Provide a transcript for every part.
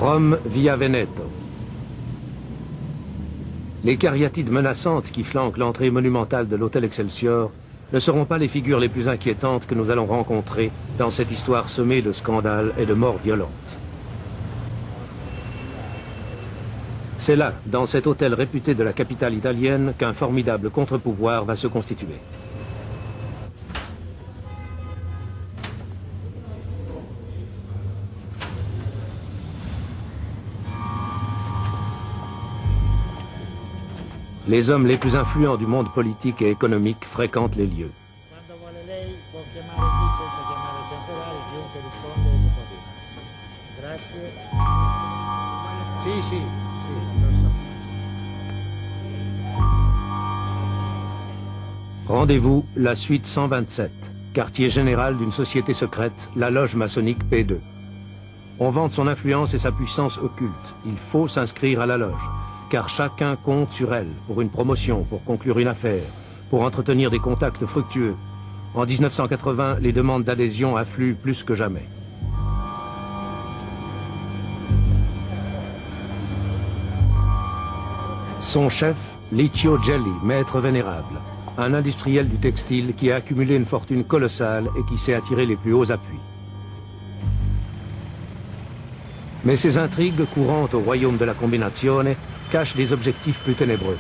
Rome via Veneto. Les cariatides menaçantes qui flanquent l'entrée monumentale de l'hôtel Excelsior ne seront pas les figures les plus inquiétantes que nous allons rencontrer dans cette histoire semée de scandales et de morts violentes. C'est là, dans cet hôtel réputé de la capitale italienne, qu'un formidable contre-pouvoir va se constituer. Les hommes les plus influents du monde politique et économique fréquentent les lieux. Rendez-vous, la suite 127, quartier général d'une société secrète, la loge maçonnique P2. On vante son influence et sa puissance occulte. Il faut s'inscrire à la loge, car chacun compte sur elle pour une promotion, pour conclure une affaire, pour entretenir des contacts fructueux. En 1980, les demandes d'adhésion affluent plus que jamais. Son chef, Licio Gelli, maître vénérable, un industriel du textile qui a accumulé une fortune colossale et qui sait attirer les plus hauts appuis. Mais ces intrigues courantes au royaume de la Combinazione cachent des objectifs plus ténébreux.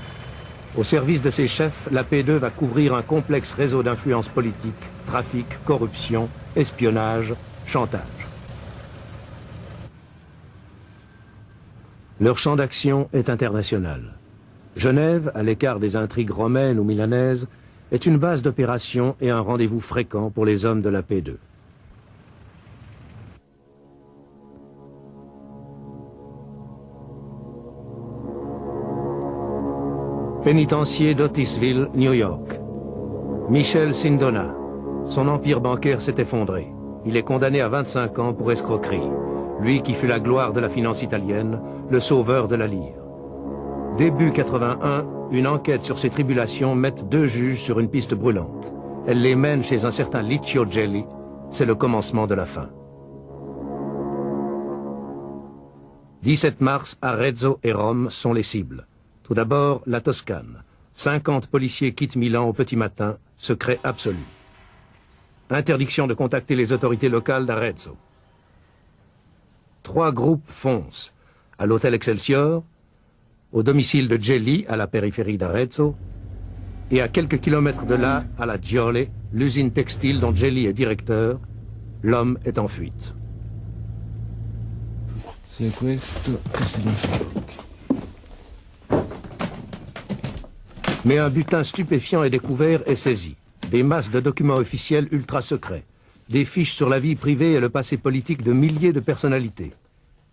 Au service de ses chefs, la P2 va couvrir un complexe réseau d'influence politique, trafic, corruption, espionnage, chantage. Leur champ d'action est international. Genève, à l'écart des intrigues romaines ou milanaises, est une base d'opération et un rendez-vous fréquent pour les hommes de la P2. Pénitencier d'Otisville, New York. Michel Sindona. Son empire bancaire s'est effondré. Il est condamné à 25 ans pour escroquerie. Lui qui fut la gloire de la finance italienne, le sauveur de la lire. Début 81, une enquête sur ses tribulations met 2 juges sur une piste brûlante. Elle les mène chez un certain Licio Gelli. C'est le commencement de la fin. 17 mars, Arezzo et Rome sont les cibles. Tout d'abord, la Toscane. 50 policiers quittent Milan au petit matin, secret absolu. Interdiction de contacter les autorités locales d'Arezzo. 3 groupes foncent. À l'hôtel Excelsior, au domicile de Gelli, à la périphérie d'Arezzo, et à quelques kilomètres de là, à la Giole, l'usine textile dont Gelli est directeur. L'homme est en fuite. C'est questo che significa. Mais un butin stupéfiant est découvert et saisi. Des masses de documents officiels ultra secrets, des fiches sur la vie privée et le passé politique de milliers de personnalités,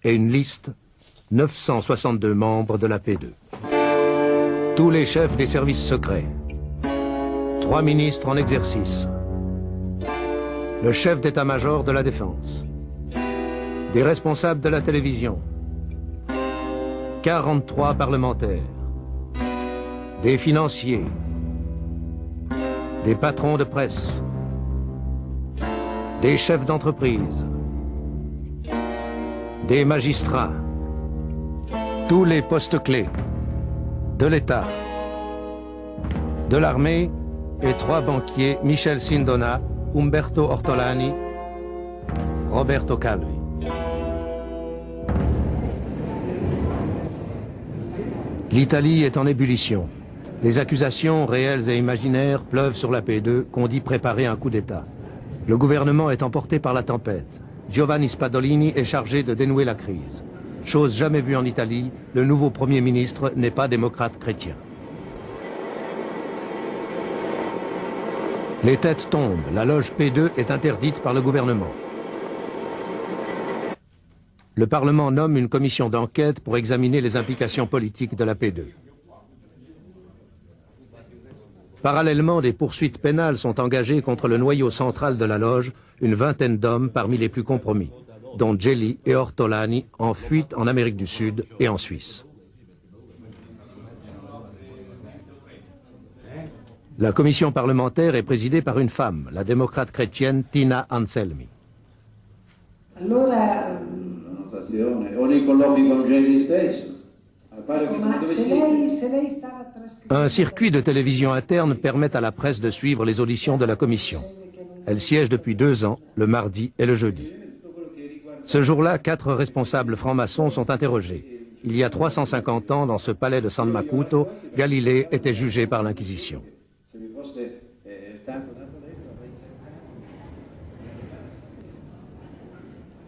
et une liste, 962 membres de la P2. Tous les chefs des services secrets, 3 ministres en exercice, le chef d'état-major de la défense, des responsables de la télévision, 43 parlementaires, des financiers, des patrons de presse, des chefs d'entreprise, des magistrats, tous les postes clés de l'État, de l'armée et 3 banquiers, Michel Sindona, Umberto Ortolani, Roberto Calvi. L'Italie est en ébullition. Les accusations, réelles et imaginaires, pleuvent sur la P2 qu'on dit préparer un coup d'État. Le gouvernement est emporté par la tempête. Giovanni Spadolini est chargé de dénouer la crise. Chose jamais vue en Italie, le nouveau Premier ministre n'est pas démocrate chrétien. Les têtes tombent, la loge P2 est interdite par le gouvernement. Le Parlement nomme une commission d'enquête pour examiner les implications politiques de la P2. Parallèlement, des poursuites pénales sont engagées contre le noyau central de la loge, une vingtaine d'hommes parmi les plus compromis, dont Gelli et Ortolani en fuite en Amérique du Sud et en Suisse. La commission parlementaire est présidée par une femme, la démocrate chrétienne Tina Anselmi. Allora collaborazione o nei colloqui con Gelli stesso. Pare che Ma dove se lei stava trascrivendo... Un circuit de télévision interne permet à la presse de suivre les auditions de la commission. Elle siège depuis 2 ans, le mardi et le jeudi. Ce jour-là, 4 responsables francs-maçons sont interrogés. Il y a 350 ans, dans ce palais de San Macuto, Galilée était jugé par l'Inquisition.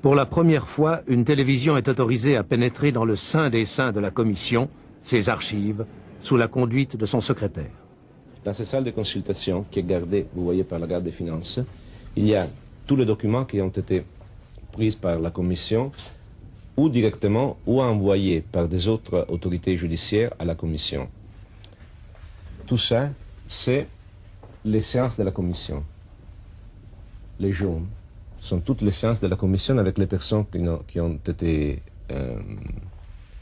Pour la première fois, une télévision est autorisée à pénétrer dans le sein des seins de la commission, ses archives, sous la conduite de son secrétaire. Dans cette salle de consultation qui est gardée, vous voyez, par la garde des finances, il y a tous les documents qui ont été pris par la commission, ou directement, ou envoyés par des autres autorités judiciaires à la commission. Tout ça, c'est les séances de la commission. Les jaunes sont toutes les séances de la commission avec les personnes qui ont été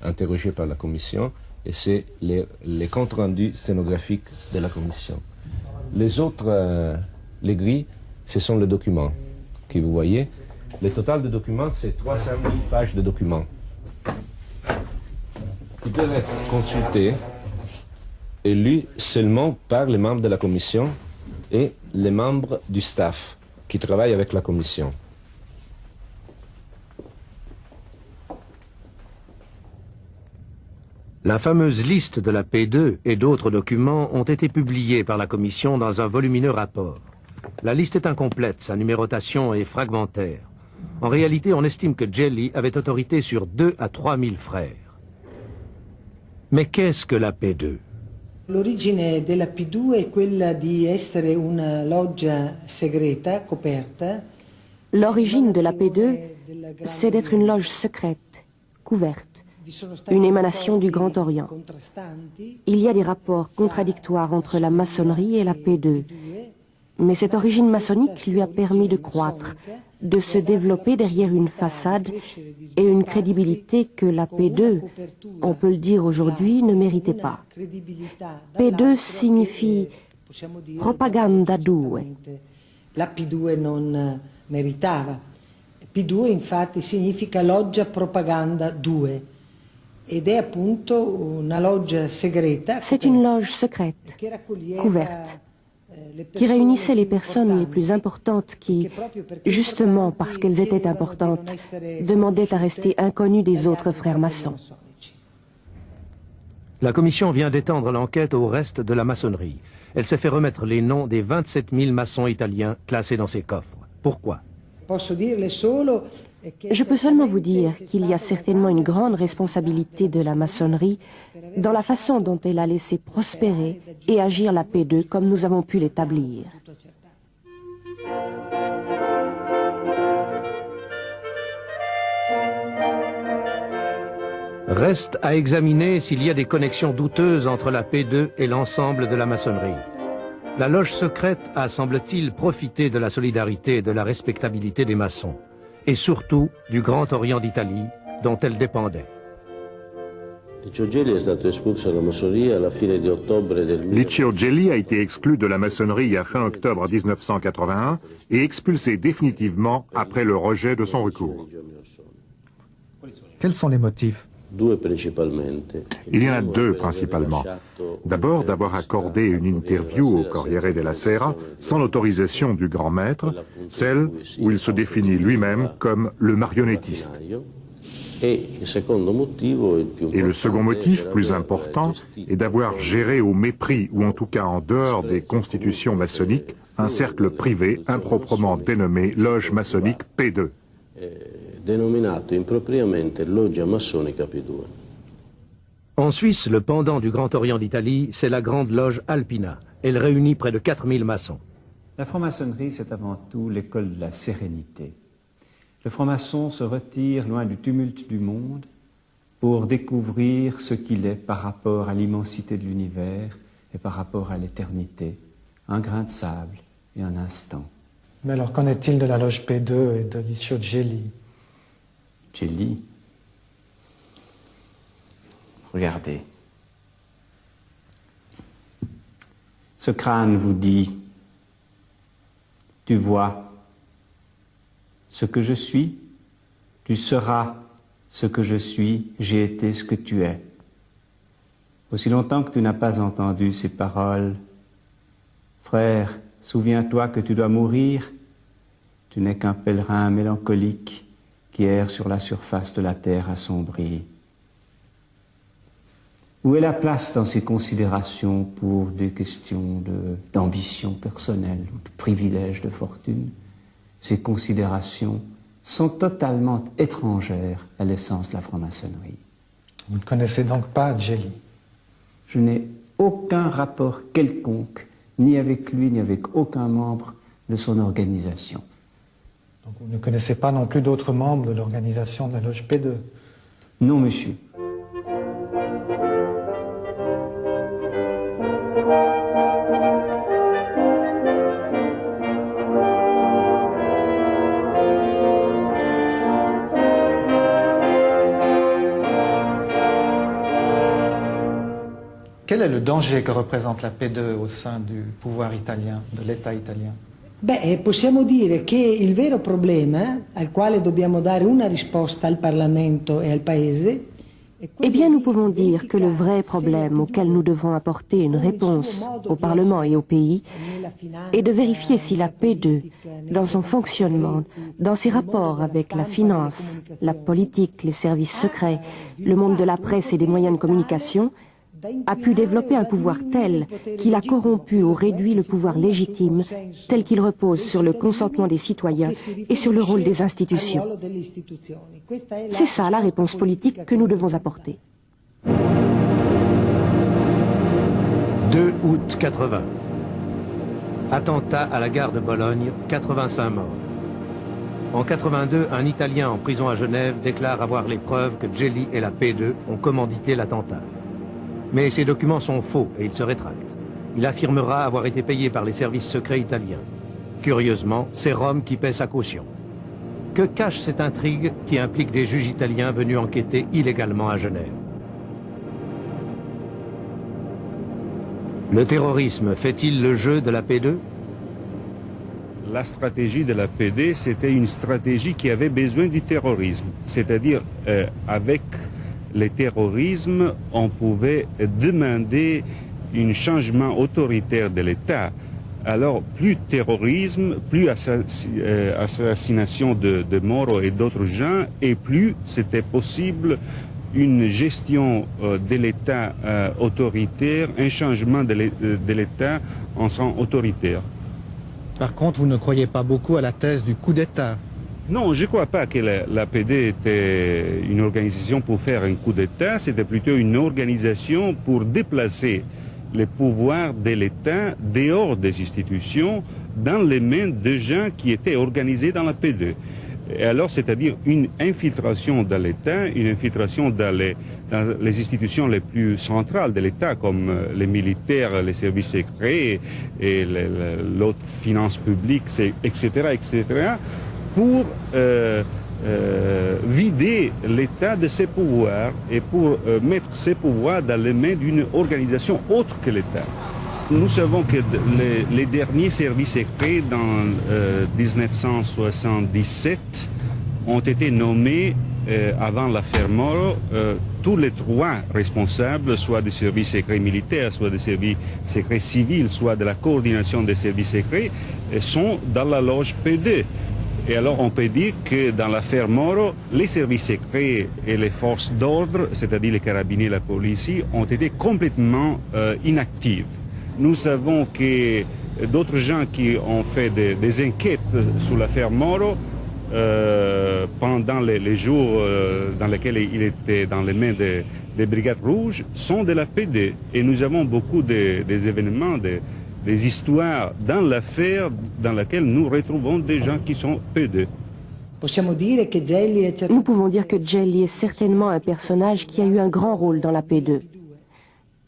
interrogées par la commission, et c'est les comptes rendus scénographiques de la commission. Les autres, les grilles, ce sont les documents que vous voyez. Le total de documents, c'est 300 000 pages de documents qui peuvent être consultés et lus seulement par les membres de la commission et les membres du staff qui travaillent avec la commission. La fameuse liste de la P2 et d'autres documents ont été publiés par la commission dans un volumineux rapport. La liste est incomplète, sa numérotation est fragmentaire. En réalité, on estime que Gelli avait autorité sur 2 à 3 000 frères. Mais qu'est-ce que la P2? L'origine della P2 è quella di essere una loggia segreta, coperta. L'origine de la P2, c'est d'être une loge secrète, couverte, une émanation du Grand Orient. Il y a des rapports contradictoires entre la maçonnerie et la P2, mais cette origine maçonnique lui a permis de croître, de se développer derrière une façade et une crédibilité que la P2, on peut le dire aujourd'hui, ne méritait pas. P2 signifie propaganda 2. La P2 non meritava. P2 infatti significa loggia propaganda 2 ed è appunto una loggia segreta. C'est une loge secrète, couverte, qui réunissait les personnes les plus importantes qui, justement parce qu'elles étaient importantes, demandaient à rester inconnues des autres frères maçons. La commission vient d'étendre l'enquête au reste de la maçonnerie. Elle s'est fait remettre les noms des 27 000 maçons italiens classés dans ses coffres. Pourquoi? Je peux seulement vous dire qu'il y a certainement une grande responsabilité de la maçonnerie dans la façon dont elle a laissé prospérer et agir la P2 comme nous avons pu l'établir. Reste à examiner s'il y a des connexions douteuses entre la P2 et l'ensemble de la maçonnerie. La loge secrète a, semble-t-il, profité de la solidarité et de la respectabilité des maçons, et surtout du Grand Orient d'Italie, dont elle dépendait. Licio Gelli a été exclu de la maçonnerie à fin octobre 1981 et expulsé définitivement après le rejet de son recours. Quels sont les motifs? Il y en a 2 principalement. D'abord, d'avoir accordé une interview au Corriere della Sera sans l'autorisation du grand maître, celle où il se définit lui-même comme le marionnettiste. Et le second motif, plus important, est d'avoir géré au mépris, ou en tout cas en dehors des constitutions maçonniques, un cercle privé improprement dénommé Loge maçonnique P2. Denominato impropriamente Loggia Massonica P2. En Suisse, le pendant du Grand Orient d'Italie, c'est la Grande Loge Alpina. Elle réunit près de 4000 maçons. La franc-maçonnerie, c'est avant tout l'école de la sérénité. Le franc-maçon se retire loin du tumulte du monde pour découvrir ce qu'il est par rapport à l'immensité de l'univers et par rapport à l'éternité, un grain de sable et un instant. Mais alors, qu'en est-il de la loge P2 et de Licio Gelli? Gelli, regardez. Ce crâne vous dit, tu vois ce que je suis, tu seras ce que je suis, j'ai été ce que tu es. Aussi longtemps que tu n'as pas entendu ces paroles, frère, souviens-toi que tu dois mourir, tu n'es qu'un pèlerin mélancolique qui erre sur la surface de la terre assombrie. Où est la place dans ces considérations pour des questions d'ambition personnelle ou de privilège de fortune? Ces considérations sont totalement étrangères à l'essence de la franc-maçonnerie. Vous ne connaissez donc pas Gelli? Je n'ai aucun rapport quelconque, ni avec lui, ni avec aucun membre de son organisation. Donc vous ne connaissez pas non plus d'autres membres de l'organisation de la loge P2? Non, monsieur. Quel est le danger que représente la P2 au sein du pouvoir italien, de l'État italien? Beh, possiamo dire che il vero problema al quale dobbiamo dare una risposta al Parlamento e al Paese. Eh bien, nous pouvons dire que le vrai problème auquel nous devons apporter une réponse au Parlement et au pays est de vérifier si la P2, dans son fonctionnement, dans ses rapports avec la finance, la politique, les services secrets, le monde de la presse et des moyens de communication, a pu développer un pouvoir tel qu'il a corrompu ou réduit le pouvoir légitime, tel qu'il repose sur le consentement des citoyens et sur le rôle des institutions. C'est ça la réponse politique que nous devons apporter. 2 août 80. Attentat à la gare de Bologne, 85 morts. En 82, un Italien en prison à Genève déclare avoir les preuves que Gelli et la P2 ont commandité l'attentat. Mais ces documents sont faux et il se rétracte. Il affirmera avoir été payé par les services secrets italiens. Curieusement, c'est Rome qui paie sa caution. Que cache cette intrigue qui implique des juges italiens venus enquêter illégalement à Genève? Le terrorisme fait-il le jeu de la P2? La stratégie de la PD, c'était une stratégie qui avait besoin du terrorisme. C'est-à-dire, avec le terrorisme, on pouvait demander un changement autoritaire de l'État. Alors, plus terrorisme, plus assassination de Moro et d'autres gens, et plus c'était possible une gestion de l'État autoritaire, un changement de l'État en sens autoritaire. Par contre, vous ne croyez pas beaucoup à la thèse du coup d'État? Non, je ne crois pas que la PD était une organisation pour faire un coup d'État, c'était plutôt une organisation pour déplacer les pouvoirs de l'État dehors des institutions dans les mains de gens qui étaient organisés dans la PD. Et alors, c'est-à-dire une infiltration dans l'État, une infiltration dans les institutions les plus centrales de l'État, comme les militaires, les services secrets et l'autre finance publique, etc., etc., pour vider l'État de ses pouvoirs et pour mettre ses pouvoirs dans les mains d'une organisation autre que l'État. Nous savons que les derniers services secrets dans 1977 ont été nommés avant l'affaire Moro. Tous les trois responsables, soit des services secrets militaires, soit des services secrets civils, soit de la coordination des services secrets, sont dans la loge P2. Et alors on peut dire que dans l'affaire Moro, les services secrets et les forces d'ordre, c'est-à-dire les carabiniers et la police, ont été complètement inactives. Nous savons que d'autres gens qui ont fait des enquêtes sur l'affaire Moro, pendant les jours dans lesquels il était dans les mains des Brigades Rouges, sont de la PD. Et nous avons beaucoup des événements, des histoires dans l'affaire dans laquelle nous retrouvons des gens qui sont P2. Nous pouvons dire que Gelli est certainement un personnage qui a eu un grand rôle dans la P2.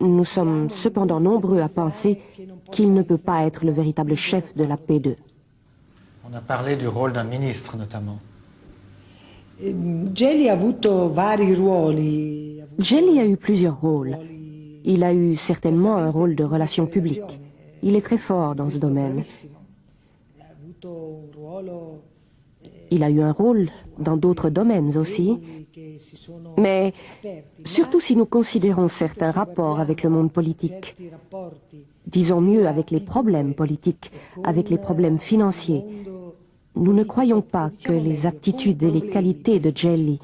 Nous sommes cependant nombreux à penser qu'il ne peut pas être le véritable chef de la P2. On a parlé du rôle d'un ministre, notamment. Gelli a eu plusieurs rôles. Il a eu certainement un rôle de relations publiques. Il est très fort dans ce domaine. Il a eu un rôle dans d'autres domaines aussi, mais surtout si nous considérons certains rapports avec le monde politique, disons mieux avec les problèmes politiques, avec les problèmes financiers, nous ne croyons pas que les aptitudes et les qualités de Gelli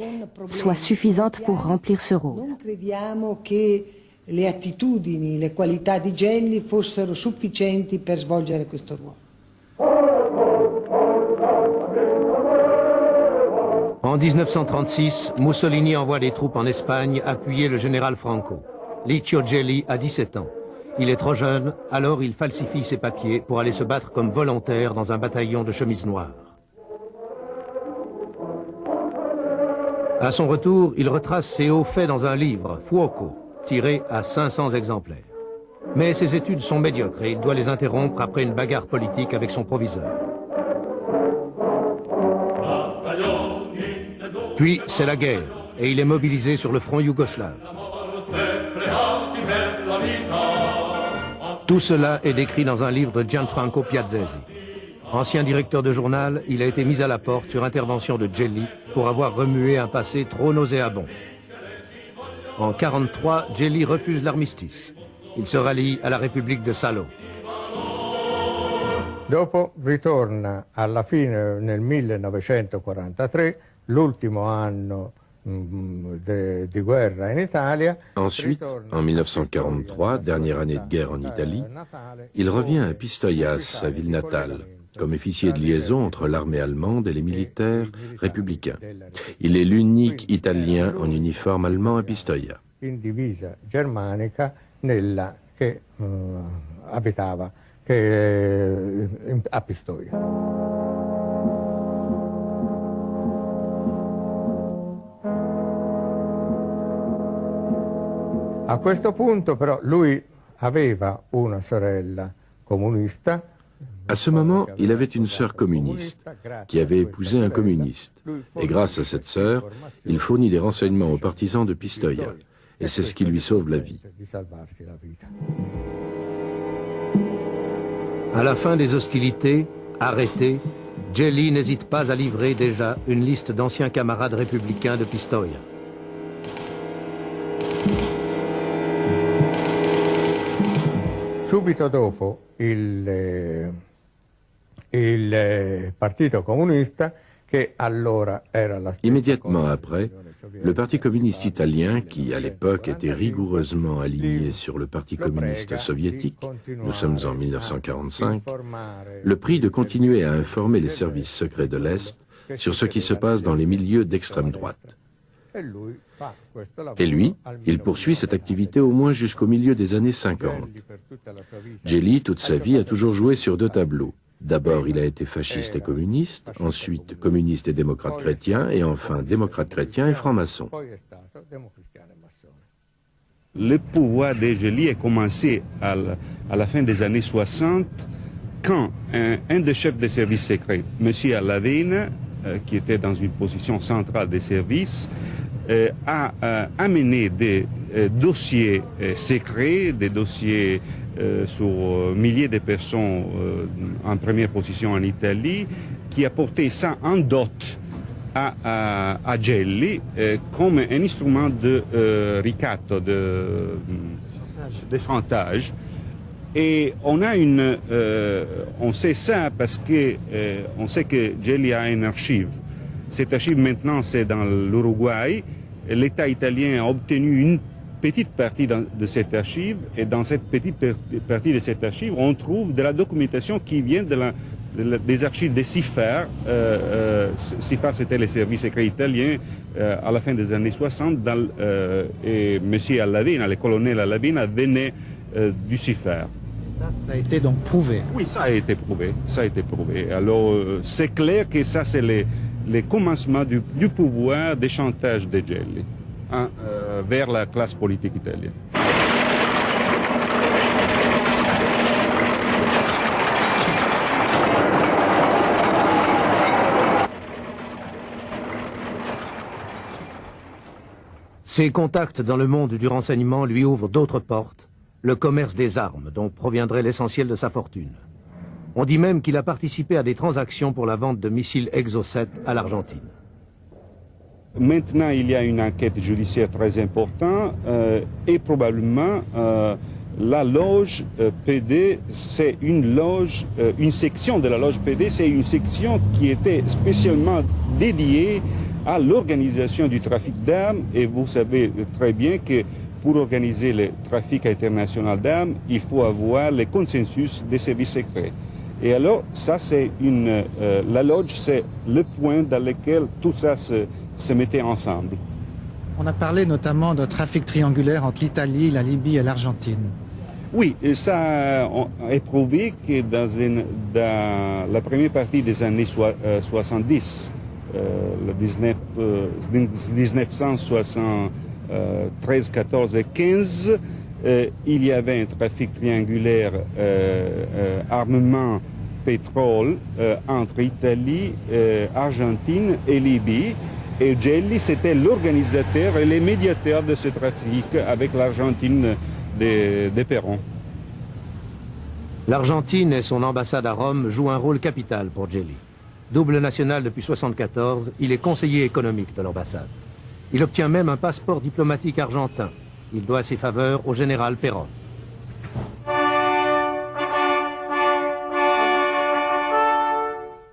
soient suffisantes pour remplir ce rôle. Non crediamo che le attitudini, le qualità di Gelli fossero sufficienti per svolgere questo ruolo. En 1936, Mussolini envoie des troupes en Espagne appuyer le général Franco. Licio Gelli a 17 ans. Il est trop jeune, alors il falsifie ses papiers pour aller se battre comme volontaire dans un bataillon de chemises noires. À son retour, il retrace ses hauts faits dans un livre, Fuoco, tiré à 500 exemplaires. Mais ses études sont médiocres et il doit les interrompre après une bagarre politique avec son proviseur. Puis, c'est la guerre, et il est mobilisé sur le front yougoslave. Tout cela est décrit dans un livre de Gianfranco Piazzesi. Ancien directeur de journal, il a été mis à la porte sur intervention de Gelli pour avoir remué un passé trop nauséabond. En 1943, Gelli refuse l'armistice. Il se rallie à la République de Salo. Dopo ritorna alla fine nel 1943, l'ultimo anno di guerra in Italia. Ensuite, en 1943, dernière année de guerre en Italie, il revient à Pistoia, sa ville natale, comme officier de liaison entre l'armée allemande et les militaires républicains. Il est l'unique Italien en uniforme allemand à Pistoia. In divisa germanica che abitava a Pistoia. A questo punto però lui aveva una sorella comunista. À ce moment, il avait une sœur communiste qui avait épousé un communiste. Et grâce à cette sœur, il fournit des renseignements aux partisans de Pistoia. Et c'est ce qui lui sauve la vie. À la fin des hostilités, arrêté, Gelli n'hésite pas à livrer déjà une liste d'anciens camarades républicains de Pistoia. Subito dopo il Partito Comunista, che allora era la stessa Immédiatement après, le Parti communiste italien, qui à l'époque était rigoureusement aligné sur le Parti communiste soviétique, nous sommes en 1945, le prie de continuer à informer les services secrets de l'Est sur ce qui se passe dans les milieux d'extrême droite. Et lui, il poursuit cette activité au moins jusqu'au milieu des années 50. Gelli, toute sa vie, a toujours joué sur deux tableaux. D'abord, il a été fasciste et communiste, ensuite communiste et démocrate chrétien, et enfin démocrate chrétien et franc-maçon. Le pouvoir de Gelli a commencé à la fin des années 60, quand un des chefs des services secrets, M. Allavena, qui était dans une position centrale des services, a amené des dossiers secrets, des dossiers sur milliers de personnes en première position en Italie, qui a porté ça en dot à Gelli comme un instrument de ricatto, de chantage. Et on sait ça parce que on sait que Gelli a une archive. Cette archive maintenant c'est dans l'Uruguay. L'État italien a obtenu une petite partie de cette archive, et dans cette petite partie de cette archive, on trouve de la documentation qui vient des archives des CIFAR. CIFAR, c'était les services secrets italiens à la fin des années 60, et M. Allavena, le colonel Allavena, venait du CIFAR. Ça a été donc prouvé. Oui, ça a été prouvé. Ça a été prouvé. Alors, c'est clair que ça, c'est les commencements du pouvoir des chantages de Gelli vers la classe politique italienne. Ses contacts dans le monde du renseignement lui ouvrent d'autres portes, le commerce des armes, dont proviendrait l'essentiel de sa fortune. On dit même qu'il a participé à des transactions pour la vente de missiles Exocet à l'Argentine. Maintenant, il y a une enquête judiciaire très importante et probablement la loge PD, c'est une loge, une section de la loge PD, c'est une section qui était spécialement dédiée à l'organisation du trafic d'armes. Et vous savez très bien que pour organiser le trafic international d'armes, il faut avoir le consensus des services secrets. Et alors, ça, c'est la loge, c'est le point dans lequel tout ça se mettait ensemble. On a parlé notamment de trafic triangulaire entre l'Italie, la Libye et l'Argentine. Oui, et ça est prouvé que dans la première partie des années 70, 1973, 14 et 15, il y avait un trafic triangulaire armement pétrole entre Italie, Argentine et Libye. Et Gelli, c'était l'organisateur et le médiateur de ce trafic avec l'Argentine de Perón. L'Argentine et son ambassade à Rome jouent un rôle capital pour Gelli. Double national depuis 1974, il est conseiller économique de l'ambassade. Il obtient même un passeport diplomatique argentin. Il doit ses faveurs au général Perón.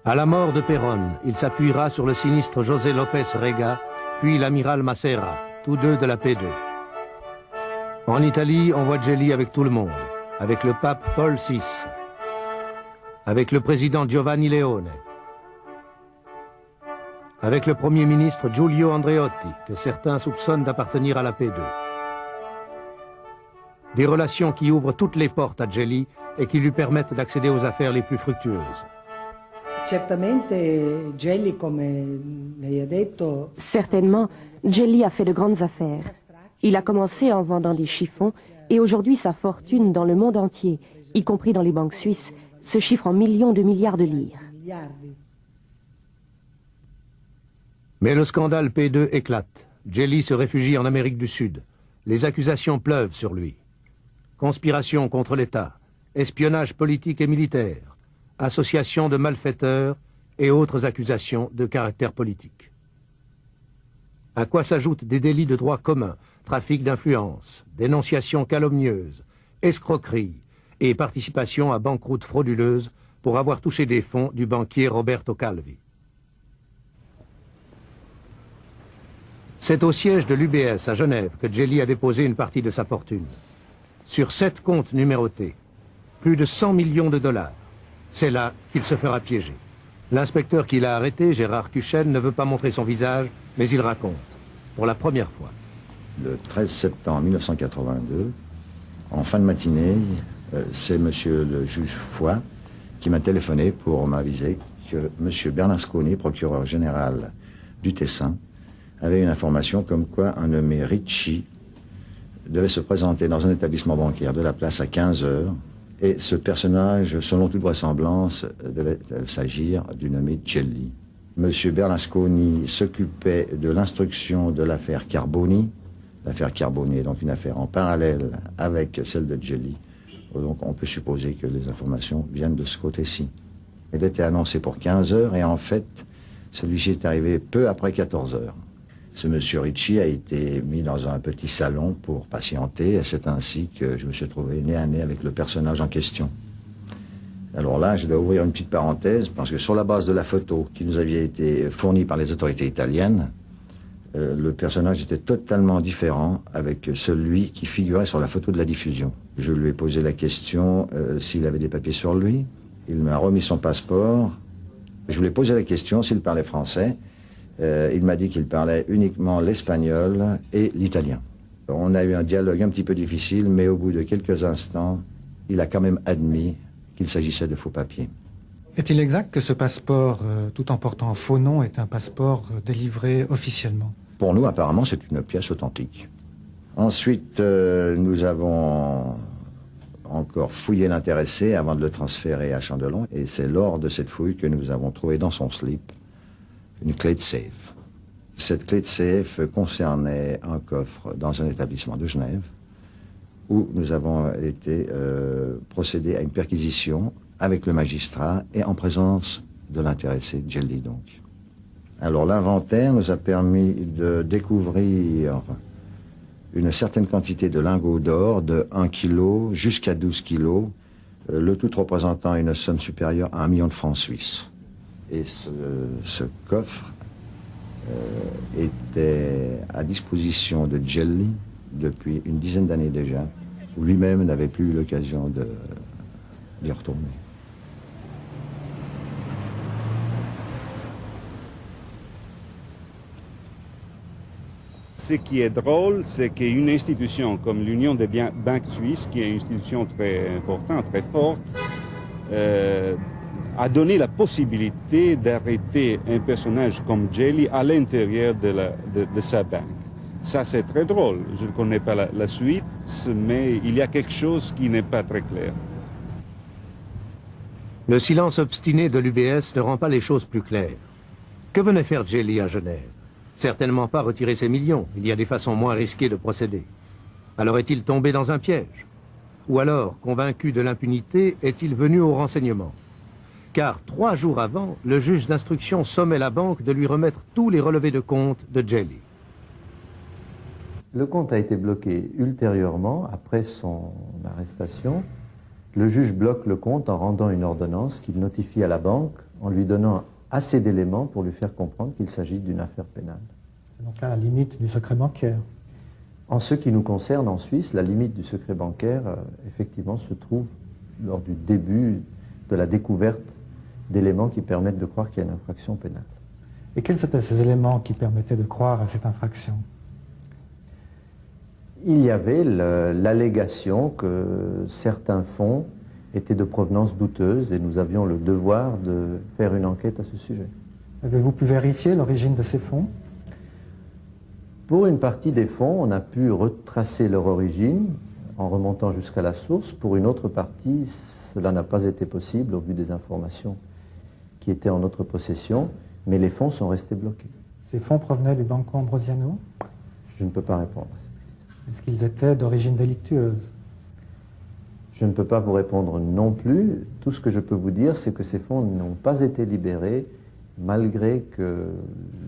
À la mort de Perón, il s'appuiera sur le sinistre José López Rega, puis l'amiral Massera, tous deux de la P2. En Italie, on voit Gelli avec tout le monde, avec le pape Paul VI, avec le président Giovanni Leone, avec le premier ministre Giulio Andreotti, que certains soupçonnent d'appartenir à la P2. Des relations qui ouvrent toutes les portes à Gelli et qui lui permettent d'accéder aux affaires les plus fructueuses. Certainement, Gelli a fait de grandes affaires. Il a commencé en vendant des chiffons et aujourd'hui sa fortune dans le monde entier, y compris dans les banques suisses, se chiffre en millions de milliards de lire. Mais le scandale P2 éclate. Gelli se réfugie en Amérique du Sud. Les accusations pleuvent sur lui. Conspiration contre l'État, espionnage politique et militaire, association de malfaiteurs et autres accusations de caractère politique. À quoi s'ajoutent des délits de droit commun, trafic d'influence, dénonciation calomnieuse, escroquerie et participation à banqueroute frauduleuse pour avoir touché des fonds du banquier Roberto Calvi. C'est au siège de l'UBS à Genève que Gelli a déposé une partie de sa fortune. Sur 7 comptes numérotés, plus de 100 millions de dollars. C'est là qu'il se fera piéger. L'inspecteur qui l'a arrêté, Gérard Kuchen, ne veut pas montrer son visage, mais il raconte, pour la première fois. Le 13 septembre 1982, en fin de matinée, c'est monsieur le juge Foy qui m'a téléphoné pour m'aviser que monsieur Bernasconi, procureur général du Tessin, avait une information comme quoi un nommé Ricci devait se présenter dans un établissement bancaire de la place à 15 heures. Et ce personnage, selon toute vraisemblance, devait s'agir du nommé Gelli. Monsieur Bernasconi s'occupait de l'instruction de l'affaire Carboni. L'affaire Carboni est donc une affaire en parallèle avec celle de Gelli. Donc on peut supposer que les informations viennent de ce côté-ci. Elle était annoncée pour 15 heures et en fait, celui-ci est arrivé peu après 14 heures. Ce monsieur Ricci a été mis dans un petit salon pour patienter et c'est ainsi que je me suis trouvé nez à nez avec le personnage en question. Alors là, je dois ouvrir une petite parenthèse parce que sur la base de la photo qui nous avait été fournie par les autorités italiennes, le personnage était totalement différent avec celui qui figurait sur la photo de la diffusion. Je lui ai posé la question s'il avait des papiers sur lui. Il m'a remis son passeport. Je lui ai posé la question s'il parlait français. Il m'a dit qu'il parlait uniquement l'espagnol et l'italien. On a eu un dialogue un petit peu difficile, mais au bout de quelques instants, il a quand même admis qu'il s'agissait de faux papiers. Est-il exact que ce passeport, tout en portant faux nom, est un passeport délivré officiellement? Pour nous, apparemment, c'est une pièce authentique. Ensuite, nous avons encore fouillé l'intéressé avant de le transférer à Chandelon, et c'est lors de cette fouille que nous avons trouvé dans son slip une clé de safe. Cette clé de safe concernait un coffre dans un établissement de Genève où nous avons été procédés à une perquisition avec le magistrat et en présence de l'intéressé, Gelli donc. Alors l'inventaire nous a permis de découvrir une certaine quantité de lingots d'or de 1 kg jusqu'à 12 kg, le tout représentant une somme supérieure à 1 million de francs suisses. Et ce coffre était à disposition de Gelli depuis une dizaine d'années déjà, où lui-même n'avait plus eu l'occasion d'y retourner. Ce qui est drôle, c'est qu'une institution comme l'Union des banques suisses, qui est une institution très importante, très forte, a donné la possibilité d'arrêter un personnage comme Gelli à l'intérieur de sa banque. Ça, c'est très drôle. Je ne connais pas la suite, mais il y a quelque chose qui n'est pas très clair. Le silence obstiné de l'UBS ne rend pas les choses plus claires. Que venait faire Gelli à Genève? Certainement pas retirer ses millions. Il y a des façons moins risquées de procéder. Alors est-il tombé dans un piège? Ou alors, convaincu de l'impunité, est-il venu au renseignement? Car 3 jours avant, le juge d'instruction sommait la banque de lui remettre tous les relevés de compte de Gelli. Le compte a été bloqué ultérieurement, après son arrestation. Le juge bloque le compte en rendant une ordonnance qu'il notifie à la banque en lui donnant assez d'éléments pour lui faire comprendre qu'il s'agit d'une affaire pénale. C'est donc là la limite du secret bancaire. En ce qui nous concerne en Suisse, la limite du secret bancaire, effectivement, se trouve lors du début de la découverte d'éléments qui permettent de croire qu'il y a une infraction pénale. Et quels étaient ces éléments qui permettaient de croire à cette infraction? Il y avait l'allégation que certains fonds étaient de provenance douteuse et nous avions le devoir de faire une enquête à ce sujet. Avez-vous pu vérifier l'origine de ces fonds? Pour une partie des fonds, on a pu retracer leur origine en remontant jusqu'à la source. Pour une autre partie, cela n'a pas été possible au vu des informations qui étaient en notre possession, mais les fonds sont restés bloqués. Ces fonds provenaient du Banco Ambrosiano? Je ne peux pas répondre à cette question. Est-ce qu'ils étaient d'origine délictueuse? Je ne peux pas vous répondre non plus. Tout ce que je peux vous dire, c'est que ces fonds n'ont pas été libérés, malgré que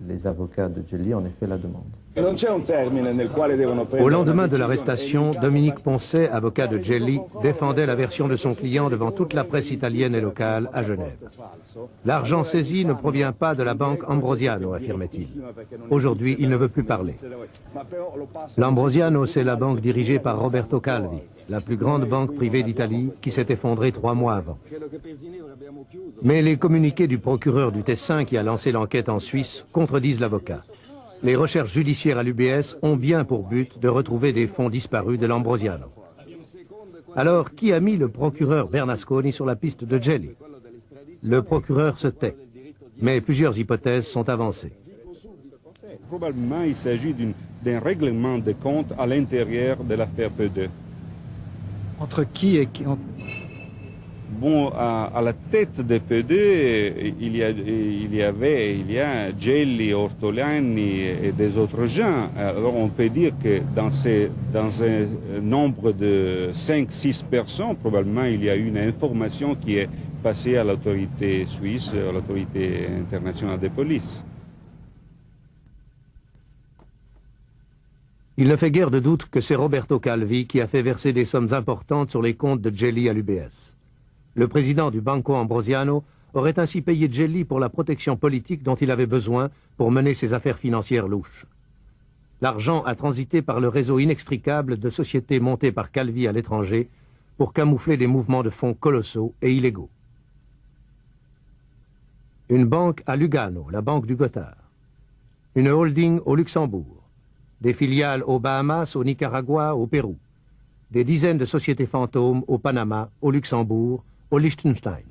les avocats de Gelli en aient fait la demande. Au lendemain de l'arrestation, Dominique Poncet, avocat de Gelli, défendait la version de son client devant toute la presse italienne et locale à Genève. L'argent saisi ne provient pas de la banque Ambrosiano, affirmait-il. Aujourd'hui, il ne veut plus parler. L'Ambrosiano, c'est la banque dirigée par Roberto Calvi, la plus grande banque privée d'Italie, qui s'est effondrée 3 mois avant. Mais les communiqués du procureur du Tessin qui a lancé l'enquête en Suisse contredisent l'avocat. Les recherches judiciaires à l'UBS ont bien pour but de retrouver des fonds disparus de l'Ambrosiano. Alors, qui a mis le procureur Bernasconi sur la piste de Gelli? Le procureur se tait, mais plusieurs hypothèses sont avancées. Probablement, il s'agit d'un règlement de compte à l'intérieur de l'affaire P2. Entre qui et qui? Bon, à la tête de P2, il y a Gelli, Ortolani et des autres gens. Alors on peut dire que dans un nombre de 5-6 personnes, probablement il y a une information qui est passée à l'autorité suisse, à l'autorité internationale de police. Il ne fait guère de doute que c'est Roberto Calvi qui a fait verser des sommes importantes sur les comptes de Gelli à l'UBS. Le président du Banco Ambrosiano aurait ainsi payé Gelli pour la protection politique dont il avait besoin pour mener ses affaires financières louches. L'argent a transité par le réseau inextricable de sociétés montées par Calvi à l'étranger pour camoufler des mouvements de fonds colossaux et illégaux. Une banque à Lugano, la banque du Gothard. Une holding au Luxembourg. Des filiales aux Bahamas, au Nicaragua, au Pérou. Des dizaines de sociétés fantômes au Panama, au Luxembourg, au Liechtenstein.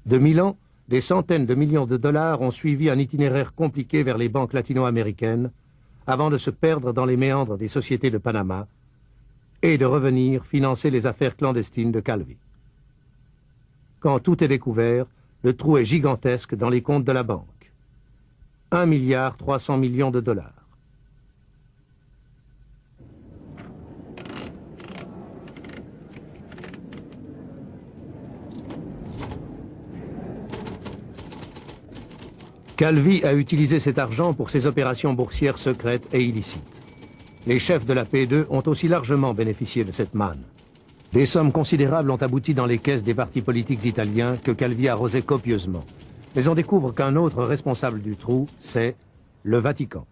De Milan, des centaines de millions de dollars ont suivi un itinéraire compliqué vers les banques latino-américaines avant de se perdre dans les méandres des sociétés de Panama et de revenir financer les affaires clandestines de Calvi. Quand tout est découvert, le trou est gigantesque dans les comptes de la banque. 1,3 milliard de dollars. Calvi a utilisé cet argent pour ses opérations boursières secrètes et illicites. Les chefs de la P2 ont aussi largement bénéficié de cette manne. Des sommes considérables ont abouti dans les caisses des partis politiques italiens que Calvi arrosait copieusement. Mais on découvre qu'un autre responsable du trou, c'est le Vatican.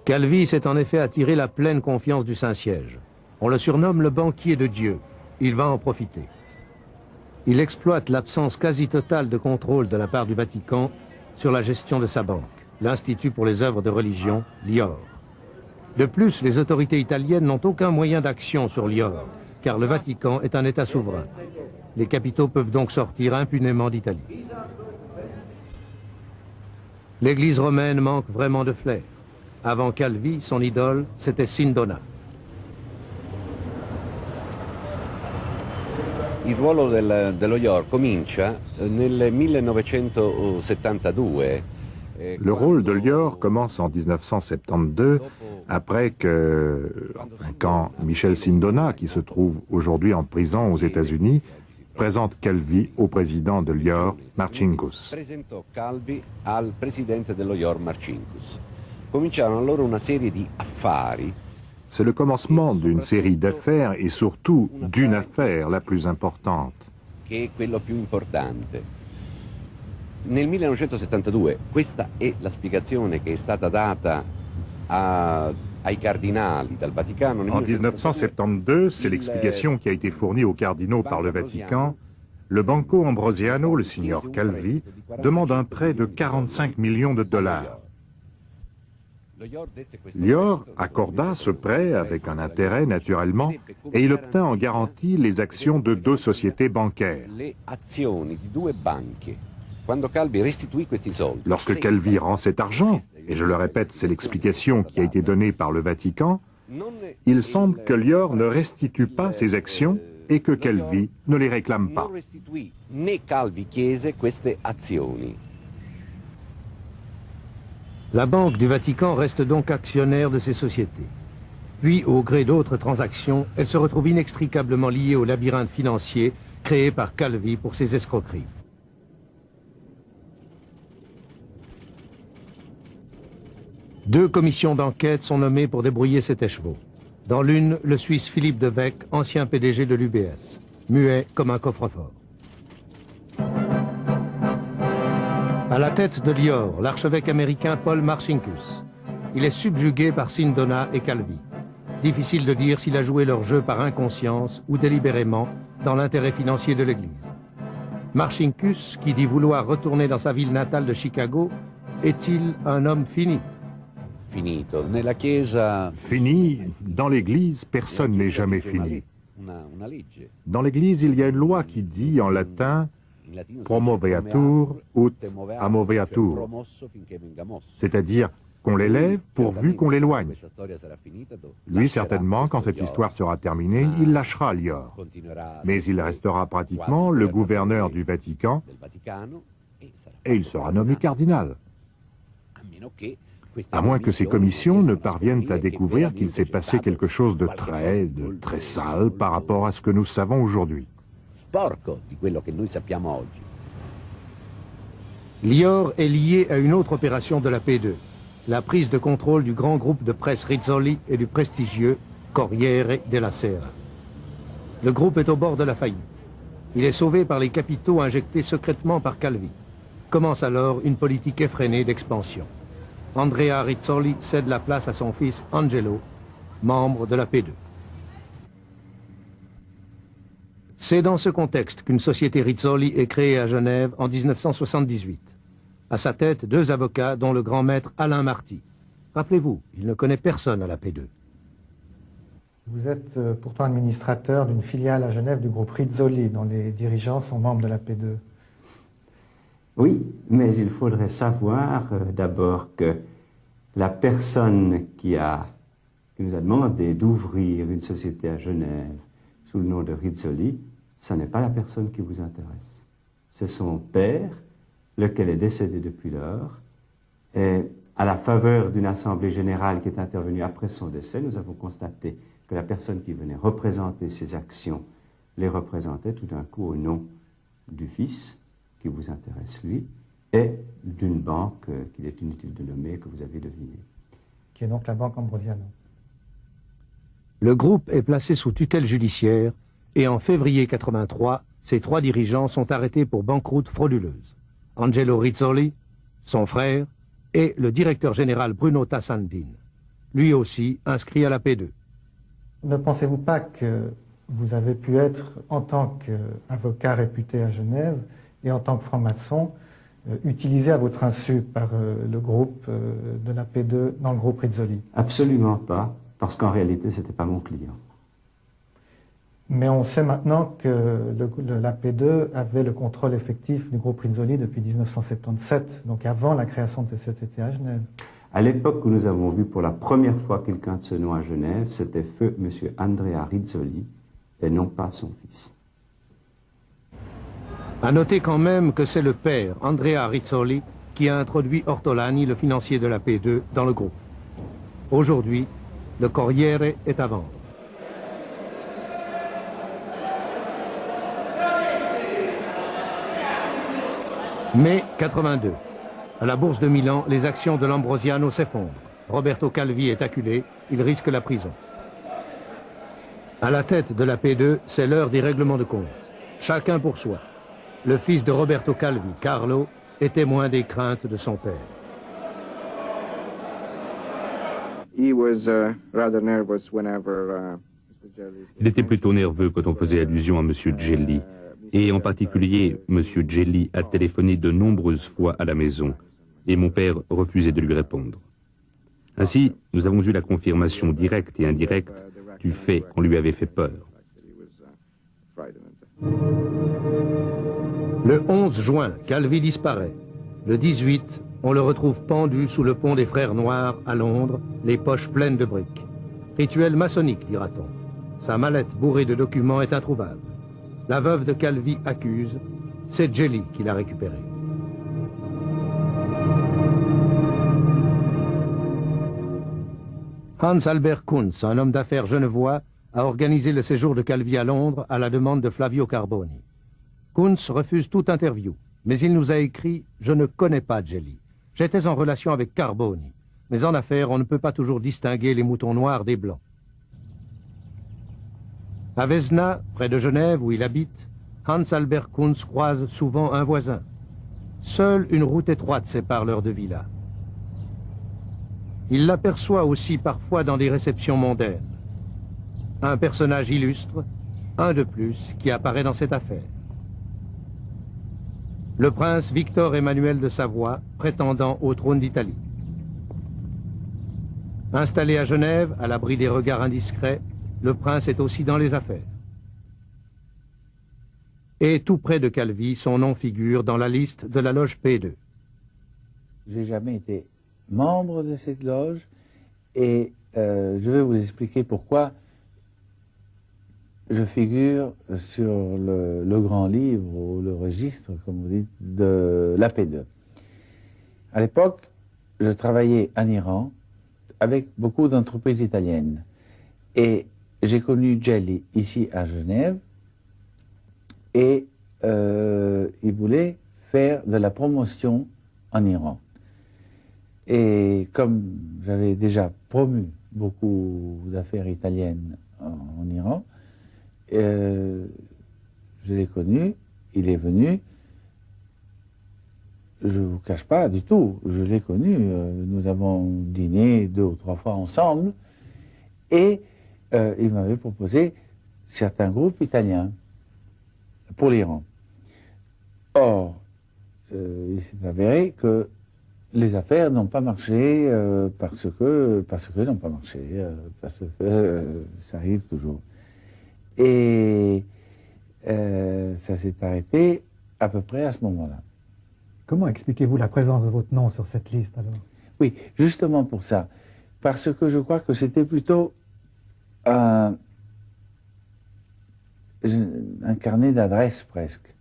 Calvi s'est en effet attiré la pleine confiance du Saint-Siège. On le surnomme le banquier de Dieu. Il va en profiter. Il exploite l'absence quasi totale de contrôle de la part du Vatican sur la gestion de sa banque, l'Institut pour les œuvres de religion, l'IOR. De plus, les autorités italiennes n'ont aucun moyen d'action sur l'IOR, car le Vatican est un État souverain. Les capitaux peuvent donc sortir impunément d'Italie. L'Église romaine manque vraiment de flair. Avant Calvi, son idole, c'était Sindona. Il ruolo dello IOR comincia nel 1972. Le rôle de l'IOR commence en 1972, quand Michel Sindona, qui se trouve aujourd'hui en prison aux États-Unis, présente Calvi au président de l'IOR, Marcinkus. Presentò Calvi al presidente dello IOR, Marcinkus. Cominciarono allora una serie di affari. C'est le commencement d'une série d'affaires et surtout d'une affaire la plus importante. Che è quello più importante. Nel 1972, questa è la spiegazione che è stata data ai cardinali dal Vaticano. En 1972, c'est l'explication qui a été fournie aux cardinaux par le Vatican. Le Banco Ambrosiano, le signor Calvi, demande un prêt de 45 millions de dollars. L'IOR accorda ce prêt avec un intérêt, naturellement, et il obtint en garantie les actions de 2 sociétés bancaires. Lorsque Calvi rend cet argent, et je le répète, c'est l'explication qui a été donnée par le Vatican, il semble que l'IOR ne restitue pas ses actions et que Calvi ne les réclame pas. La Banque du Vatican reste donc actionnaire de ces sociétés. Puis, au gré d'autres transactions, elle se retrouve inextricablement liée au labyrinthe financier créé par Calvi pour ses escroqueries. Deux commissions d'enquête sont nommées pour débrouiller cet écheveau. Dans l'une, le Suisse Philippe de Weck, ancien PDG de l'UBS, muet comme un coffre-fort. À la tête de l'IOR, l'archevêque américain Paul Marcinkus. Il est subjugué par Sindona et Calvi. Difficile de dire s'il a joué leur jeu par inconscience ou délibérément dans l'intérêt financier de l'Église. Marcinkus, qui dit vouloir retourner dans sa ville natale de Chicago, est-il un homme fini? Finito. Nella Chiesa... Fini, dans l'Église, personne n'est jamais fini. Dans l'Église, il y a une loi qui dit en latin promoveatur ut amoveatur, c'est-à-dire qu'on l'élève pourvu qu'on l'éloigne. Lui, certainement, quand cette histoire sera terminée, il lâchera l'IOR. Mais il restera pratiquement le gouverneur du Vatican et il sera nommé cardinal. À moins que ces commissions ne parviennent à découvrir qu'il s'est passé quelque chose de très sale par rapport à ce que nous savons aujourd'hui. L'IOR est lié à une autre opération de la P2, la prise de contrôle du grand groupe de presse Rizzoli et du prestigieux Corriere della Sera. Le groupe est au bord de la faillite. Il est sauvé par les capitaux injectés secrètement par Calvi. Commence alors une politique effrénée d'expansion. Andrea Rizzoli cède la place à son fils Angelo, membre de la P2. C'est dans ce contexte qu'une société Rizzoli est créée à Genève en 1978. À sa tête, 2 avocats, dont le grand maître Alain Marty. Rappelez-vous, il ne connaît personne à la P2. Vous êtes pourtant administrateur d'une filiale à Genève du groupe Rizzoli, dont les dirigeants sont membres de la P2. Oui, mais il faudrait savoir d'abord que la personne qui nous a demandé d'ouvrir une société à Genève sous le nom de Rizzoli, ce n'est pas la personne qui vous intéresse. C'est son père, lequel est décédé depuis lors, et à la faveur d'une assemblée générale qui est intervenue après son décès, nous avons constaté que la personne qui venait représenter ses actions les représentait tout d'un coup au nom du fils, qui vous intéresse lui, et d'une banque qu'il est inutile de nommer, que vous avez deviné. Qui est donc la Banque Ambrosiano. Le groupe est placé sous tutelle judiciaire et en février 83, ses 3 dirigeants sont arrêtés pour banqueroute frauduleuse. Angelo Rizzoli, son frère, et le directeur général Bruno Tassandin, lui aussi inscrit à la P2. Ne pensez-vous pas que vous avez pu être, en tant qu'avocat réputé à Genève et en tant que franc-maçon, utilisé à votre insu par le groupe de la P2 dans le groupe Rizzoli? Absolument pas, parce qu'en réalité, ce n'était pas mon client. Mais on sait maintenant que la P2 avait le contrôle effectif du groupe Rizzoli depuis 1977, donc avant la création de cette société à Genève. À l'époque où nous avons vu pour la première fois quelqu'un de ce nom à Genève, c'était feu M. Andrea Rizzoli, et non pas son fils. À noter quand même que c'est le père, Andrea Rizzoli, qui a introduit Ortolani, le financier de la P2, dans le groupe. Aujourd'hui, le Corriere est à vendre. Mai 82. À la bourse de Milan, les actions de l'Ambrosiano s'effondrent. Roberto Calvi est acculé, il risque la prison. À la tête de la P2, c'est l'heure des règlements de compte. Chacun pour soi. Le fils de Roberto Calvi, Carlo, est témoin des craintes de son père. Il était plutôt nerveux quand on faisait allusion à M. Gelli. Et en particulier, M. Gelli a téléphoné de nombreuses fois à la maison. Et mon père refusait de lui répondre. Ainsi, nous avons eu la confirmation directe et indirecte du fait qu'on lui avait fait peur. Le 11 juin, Calvi disparaît. Le 18, on le retrouve pendu sous le pont des Frères Noirs à Londres, les poches pleines de briques. Rituel maçonnique, dira-t-on. Sa mallette bourrée de documents est introuvable. La veuve de Calvi accuse, c'est Gelli qui l'a récupéré. Hans Albert Kunz, un homme d'affaires genevois, a organisé le séjour de Calvi à Londres à la demande de Flavio Carboni. Kunz refuse toute interview, mais il nous a écrit « Je ne connais pas Gelli. J'étais en relation avec Carboni. Mais en affaires, on ne peut pas toujours distinguer les moutons noirs des blancs. » À Vesna, près de Genève, où il habite, Hans Albert Kunz croise souvent un voisin. Seule une route étroite sépare leurs 2 villas. Il l'aperçoit aussi parfois dans des réceptions mondaines. Un personnage illustre, un de plus, qui apparaît dans cette affaire. Le prince Victor Emmanuel de Savoie, prétendant au trône d'Italie. Installé à Genève, à l'abri des regards indiscrets, le prince est aussi dans les affaires. Et tout près de Calvi, son nom figure dans la liste de la loge P2. J'ai jamais été membre de cette loge et je vais vous expliquer pourquoi je figure sur le grand livre ou le registre, comme vous dites, de la P2. À l'époque, je travaillais en Iran avec beaucoup d'entreprises italiennes et j'ai connu Gelli ici à Genève et il voulait faire de la promotion en Iran. Et comme j'avais déjà promu beaucoup d'affaires italiennes en Iran, je l'ai connu, il est venu, je ne vous cache pas du tout, je l'ai connu, nous avons dîné 2 ou 3 fois ensemble, et il m'avait proposé certains groupes italiens pour l'Iran. Or, il s'est avéré que les affaires n'ont pas marché parce que n'ont pas marché, parce que ça arrive toujours. Et ça s'est arrêté à peu près à ce moment-là. Comment expliquez-vous la présence de votre nom sur cette liste alors? Oui, justement pour ça. Parce que je crois que c'était plutôt un carnet d'adresses presque,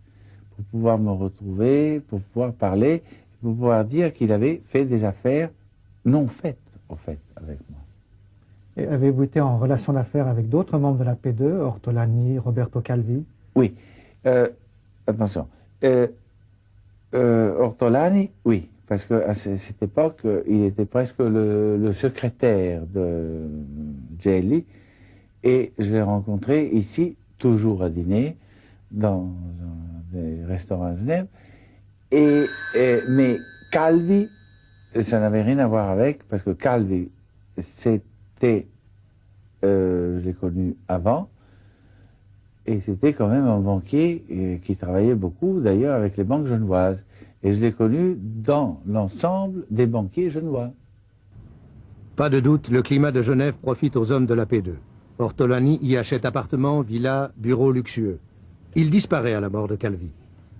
pour pouvoir me retrouver, pour pouvoir parler, pour pouvoir dire qu'il avait fait des affaires non faites, au fait, avec moi. Et avez-vous été en relation d'affaires avec d'autres membres de la P2, Ortolani, Roberto Calvi? Oui. Attention. Ortolani, oui, parce qu'à cette époque, il était presque le secrétaire de Gelli, et je l'ai rencontré ici, toujours à dîner, dans des restaurants à Genève, mais Calvi, ça n'avait rien à voir avec, parce que Calvi, c'était, je l'ai connu avant, et c'était quand même un banquier qui travaillait beaucoup, d'ailleurs, avec les banques genevoises. Et je l'ai connu dans l'ensemble des banquiers genevois. Pas de doute, le climat de Genève profite aux hommes de la P2. Ortolani y achète appartements, villas, bureaux luxueux. Il disparaît à la mort de Calvi.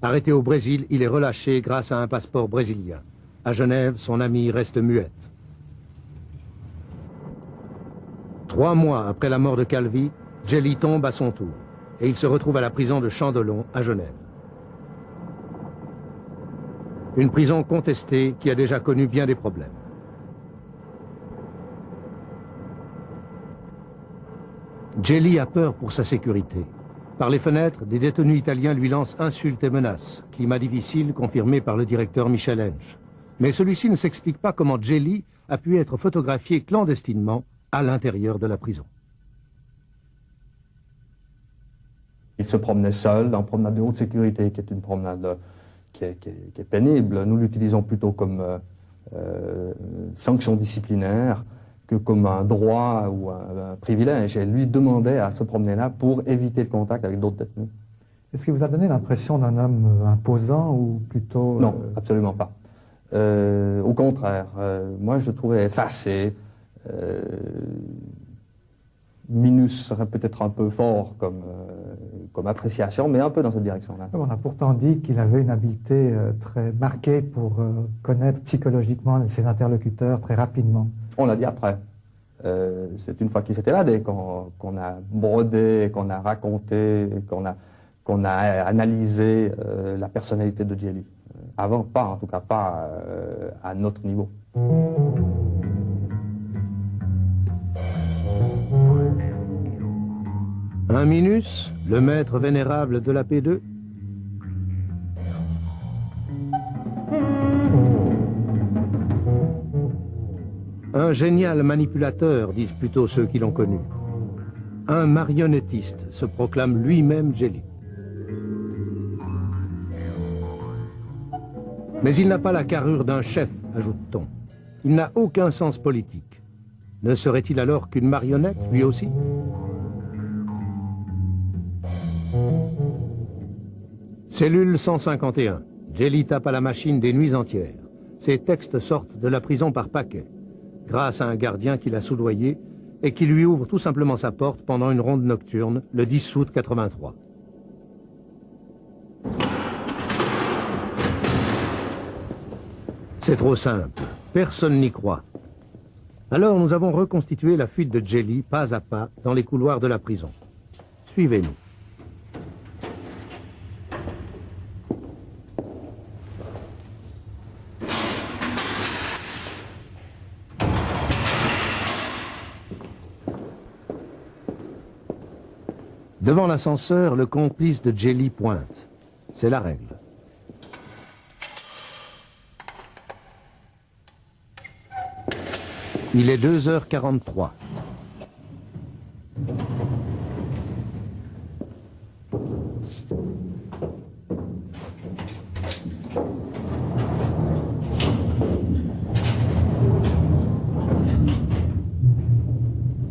Arrêté au Brésil, il est relâché grâce à un passeport brésilien. À Genève, son amie reste muette. 3 mois après la mort de Calvi, Gelli tombe à son tour et il se retrouve à la prison de Chandelon à Genève. Une prison contestée qui a déjà connu bien des problèmes. Gelli a peur pour sa sécurité. Par les fenêtres, des détenus italiens lui lancent insultes et menaces. Climat difficile confirmé par le directeur Michel Hensch. Mais celui-ci ne s'explique pas comment Gelli a pu être photographié clandestinement à l'intérieur de la prison. Il se promenait seul dans une promenade de haute sécurité, qui est une promenade qui est pénible. Nous l'utilisons plutôt comme sanction disciplinaire que comme un droit ou un privilège. Et lui demandait à se promener là pour éviter le contact avec d'autres détenus. Est-ce qu'il vous a donné l'impression d'un homme imposant ou plutôt... Non, absolument pas. Au contraire, moi je le trouvais effacé. Minus serait peut-être un peu fort comme appréciation, mais un peu dans cette direction-là. On a pourtant dit qu'il avait une habileté très marquée pour connaître psychologiquement ses interlocuteurs très rapidement. On l'a dit après. C'est une fois qu'il s'était là, qu'on a brodé, qu'on a raconté, qu'on a analysé la personnalité de Gelli. Avant, pas, en tout cas pas à notre niveau. Un Minus, le maître vénérable de la P2. Un génial manipulateur, disent plutôt ceux qui l'ont connu. Un marionnettiste, se proclame lui-même Gelli. Mais il n'a pas la carrure d'un chef, ajoute-t-on. Il n'a aucun sens politique. Ne serait-il alors qu'une marionnette, lui aussi ? Cellule 151. Gelli tape à la machine des nuits entières. Ses textes sortent de la prison par paquets, grâce à un gardien qui l'a soudoyé et qui lui ouvre tout simplement sa porte pendant une ronde nocturne le 10 août 83. C'est trop simple. Personne n'y croit. Alors nous avons reconstitué la fuite de Gelli pas à pas dans les couloirs de la prison. Suivez-nous. Devant l'ascenseur, le complice de Gelli pointe. C'est la règle. Il est 2h43.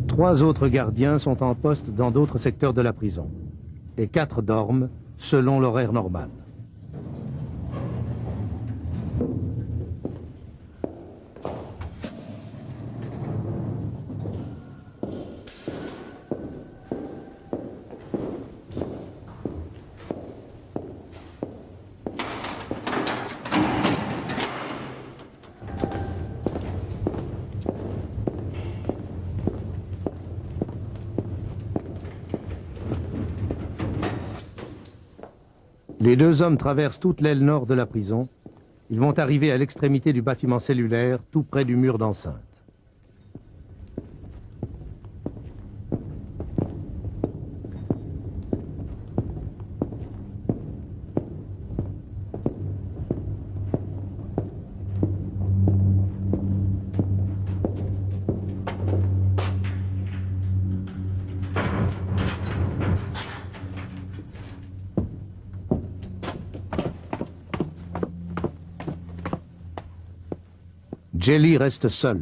Trois autres gardiens sont en poste dans d'autres secteurs de la prison. Et 4 dorment selon l'horaire normal. Les 2 hommes traversent toute l'aile nord de la prison. Ils vont arriver à l'extrémité du bâtiment cellulaire, tout près du mur d'enceinte. Djeli reste seul.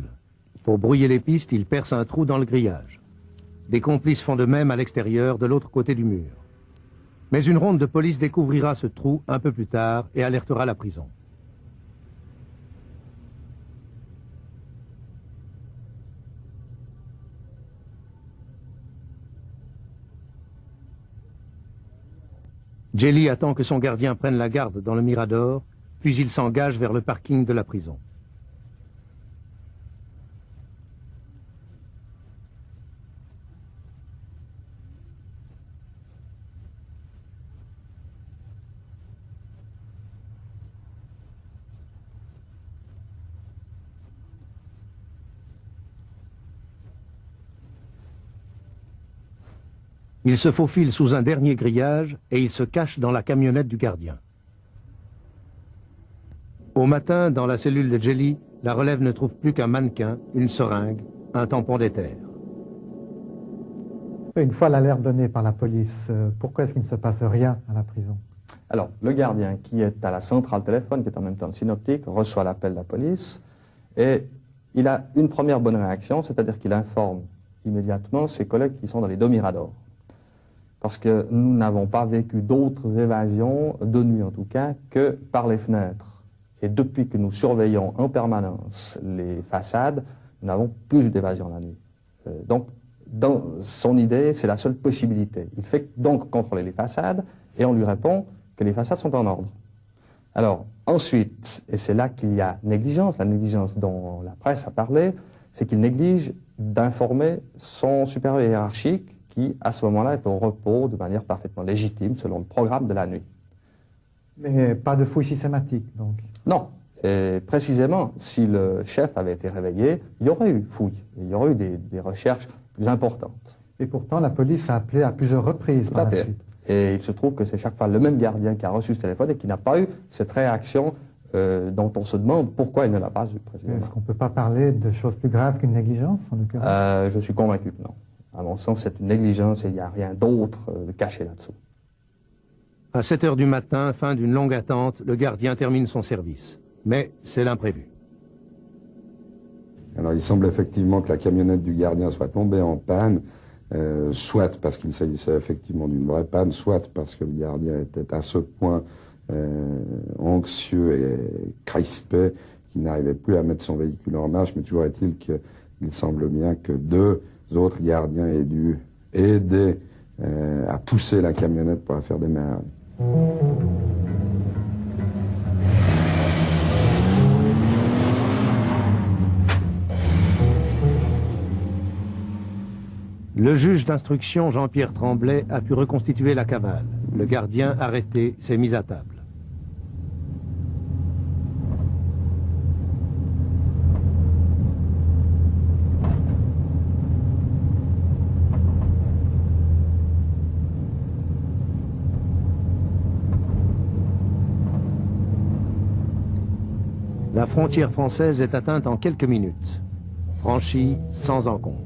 Pour brouiller les pistes, il perce un trou dans le grillage. Des complices font de même à l'extérieur, de l'autre côté du mur. Mais une ronde de police découvrira ce trou un peu plus tard et alertera la prison. Djeli attend que son gardien prenne la garde dans le Mirador, puis il s'engage vers le parking de la prison. Il se faufile sous un dernier grillage et il se cache dans la camionnette du gardien. Au matin, dans la cellule de Djeli, la relève ne trouve plus qu'un mannequin, une seringue, un tampon d'éther. Une fois l'alerte donnée par la police, pourquoi est-ce qu'il ne se passe rien à la prison? Alors, le gardien qui est à la centrale téléphone, qui est en même temps le synoptique, reçoit l'appel de la police et il a une première bonne réaction, c'est-à-dire qu'il informe immédiatement ses collègues qui sont dans les deux miradors. Parce que nous n'avons pas vécu d'autres évasions, de nuit en tout cas, que par les fenêtres. Et depuis que nous surveillons en permanence les façades, nous n'avons plus d'évasion la nuit. Donc, dans son idée, c'est la seule possibilité. Il fait donc contrôler les façades et on lui répond que les façades sont en ordre. Alors, ensuite, et c'est là qu'il y a négligence, la négligence dont la presse a parlé, c'est qu'il néglige d'informer son supérieur hiérarchique qui, à ce moment-là, est au repos de manière parfaitement légitime, selon le programme de la nuit. Mais pas de fouille systématique, donc? Non. Et précisément, si le chef avait été réveillé, il y aurait eu fouille, il y aurait eu des recherches plus importantes. Et pourtant, la police a appelé à plusieurs reprises par la suite. Et il se trouve que c'est chaque fois le même gardien qui a reçu ce téléphone et qui n'a pas eu cette réaction dont on se demande pourquoi il ne l'a pas eu, précisément. Est-ce qu'on ne peut pas parler de choses plus graves qu'une négligence, en l'occurrence? Je suis convaincu que non. À mon sens, c'est une négligence et il n'y a rien d'autre de caché là-dessous. À 7 heures du matin, fin d'une longue attente, le gardien termine son service. Mais c'est l'imprévu. Alors il semble effectivement que la camionnette du gardien soit tombée en panne, soit parce qu'il s'agissait effectivement d'une vraie panne, soit parce que le gardien était à ce point anxieux et crispé qu'il n'arrivait plus à mettre son véhicule en marche, mais toujours est-il qu'il semble bien que deux autres gardiens aient dû aider à pousser la camionnette pour la faire démarrer. Le juge d'instruction Jean-Pierre Tremblay a pu reconstituer la cavale. Le gardien arrêté s'est mis à table. La frontière française est atteinte en quelques minutes, franchie sans encombre.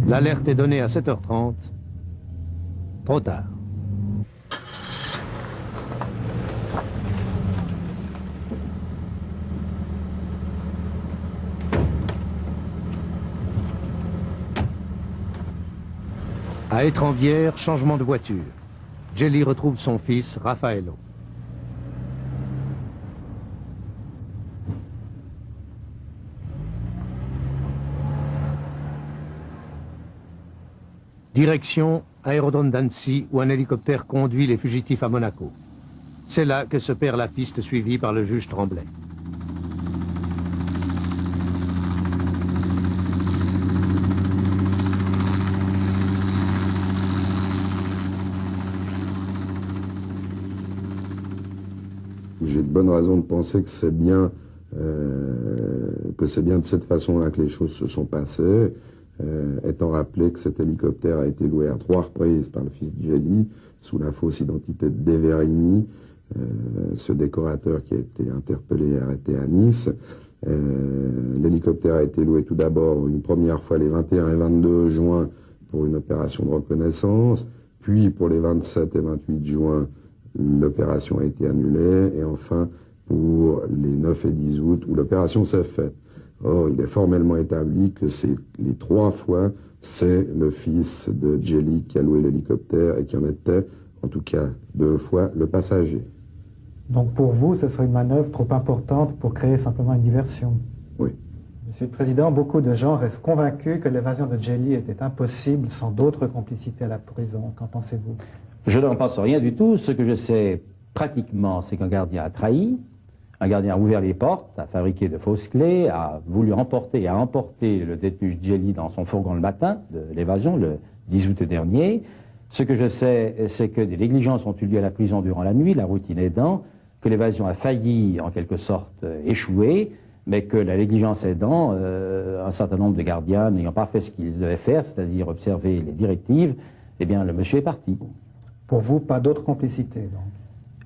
L'alerte est donnée à 7h30. Trop tard. À Étrembières, changement de voiture. Djeli retrouve son fils, Raffaello. Direction aérodrome d'Annecy où un hélicoptère conduit les fugitifs à Monaco. C'est là que se perd la piste suivie par le juge Tremblay. J'ai de bonnes raisons de penser que c'est bien de cette façon-là que les choses se sont passées. Étant rappelé que cet hélicoptère a été loué à 3 reprises par le fils de Djeli, sous la fausse identité de Deverini, ce décorateur qui a été interpellé et arrêté à Nice. L'hélicoptère a été loué tout d'abord une première fois les 21 et 22 juin pour une opération de reconnaissance, puis pour les 27 et 28 juin, l'opération a été annulée, et enfin, pour les 9 et 10 août où l'opération s'est faite. Or, il est formellement établi que les 3 fois, c'est le fils de Djeli qui a loué l'hélicoptère et qui en était, en tout cas 2 fois, le passager. Donc pour vous, ce serait une manœuvre trop importante pour créer simplement une diversion? Oui. Monsieur le Président, beaucoup de gens restent convaincus que l'évasion de Djeli était impossible sans d'autres complicités à la prison. Qu'en pensez-vous? Je n'en pense rien du tout. Ce que je sais pratiquement, c'est qu'un gardien a trahi, un gardien a ouvert les portes, a fabriqué de fausses clés, a voulu emporter le détenu Djeli dans son fourgon le matin de l'évasion, le 10 août dernier. Ce que je sais, c'est que des négligences ont eu lieu à la prison durant la nuit, la routine aidant, que l'évasion a failli, en quelque sorte, échouer, mais que la négligence aidant, un certain nombre de gardiens n'ayant pas fait ce qu'ils devaient faire, c'est-à-dire observer les directives, eh bien, le monsieur est parti. Pour vous, pas d'autres complicités, donc?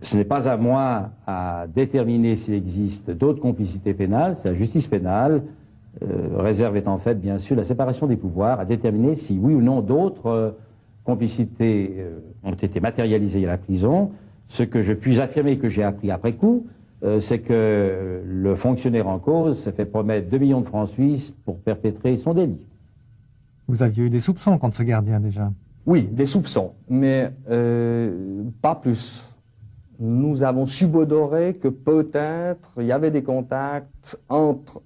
Ce n'est pas à moi à déterminer s'il existe d'autres complicités pénales, c'est la justice pénale, réserve étant faite, bien sûr, la séparation des pouvoirs, à déterminer si oui ou non d'autres complicités ont été matérialisées à la prison. Ce que je puis affirmer, que j'ai appris après coup, c'est que le fonctionnaire en cause s'est fait promettre 2 millions de francs suisses pour perpétrer son délit. Vous aviez eu des soupçons contre ce gardien déjà? Oui, des soupçons, mais pas plus. Nous avons subodoré que peut-être il y avait des contacts entre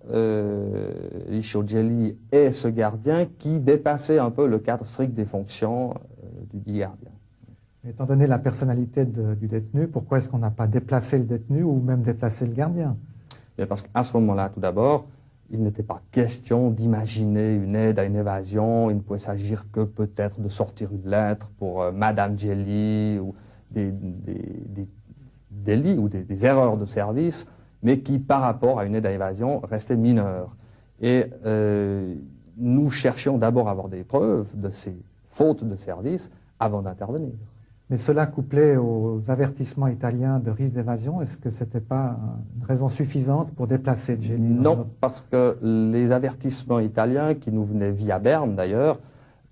Licio Djeli et ce gardien qui dépassaient un peu le cadre strict des fonctions du gardien. Étant donné la personnalité du détenu, pourquoi est-ce qu'on n'a pas déplacé le détenu ou même déplacé le gardien? Bien parce qu'à ce moment-là, tout d'abord, il n'était pas question d'imaginer une aide à une évasion. Il ne pouvait s'agir que peut-être de sortir une lettre pour Madame Djeli ou des délits ou des erreurs de service, mais qui, par rapport à une aide à l'évasion, restaient mineures. Et nous cherchions d'abord à avoir des preuves de ces fautes de service avant d'intervenir. Mais cela couplé aux avertissements italiens de risque d'évasion, est-ce que ce n'était pas une raison suffisante pour déplacer Djeli? Non, parce que les avertissements italiens, qui nous venaient via Berne d'ailleurs,